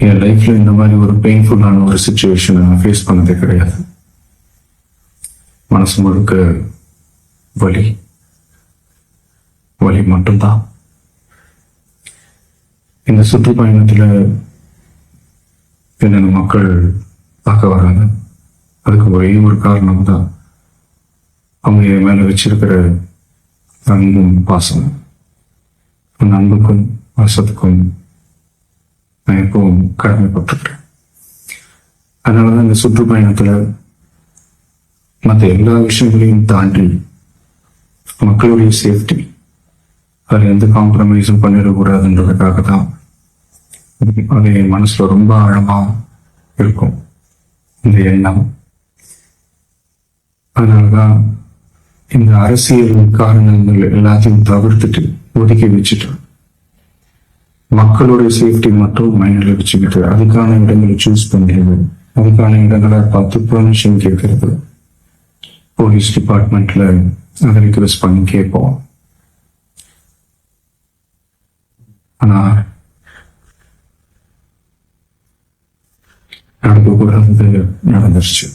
என் லைஃப்ல இந்த மாதிரி ஒரு பெயின்ஃபுல்லான ஒரு சுச்சுவேஷனை நான் ஃபேஸ் பண்ணதே கிடையாது. மனசு முழுக்க வலி வலி மட்டும்தான். இந்த சுற்றுப்பயணத்துல என்னென்ன மக்கள் பார்க்க வராங்க, அதுக்கு ஒரே ஒரு காரணம் தான் அவங்க என் மேல வச்சிருக்கிற அன்பும் பாசமும். அந்த அன்புக்கும் பாசத்துக்கும் நான் எப்பவும் கடமைப்பட்டிருக்கிறேன். அதனாலதான் இந்த சுற்றுப்பயணத்துல மற்ற எல்லா விஷயங்களையும் தாண்டி மக்களுடைய சேஃப்டி, அதில் எந்த காம்ப்ரமைஸும் பண்ணிடக்கூடாதுன்றதுக்காக தான் அது என் மனசுல ரொம்ப ஆழமா இருக்கும் இந்த எண்ணம். அதனாலதான் இந்த அரசியல் காரணங்கள் எல்லாத்தையும் தவிர்த்துட்டு ஒதுக்கி வச்சுட்டு மக்களுடைய சேஃப்டி மட்டும் மைண்ட்ல வச்சுக்கிட்டு அதுக்கான இடங்களை சூஸ் பண்ணுறது, அதுக்கான இடங்களை பார்த்து பெர்மிஷன் கேட்கறது, போலீஸ் டிபார்ட்மெண்ட்ல அதை ரிக்வெஸ்ட் பண்ணி கேட்போம். ஆனா நடக்கக்கூடாது நடந்துருச்சு.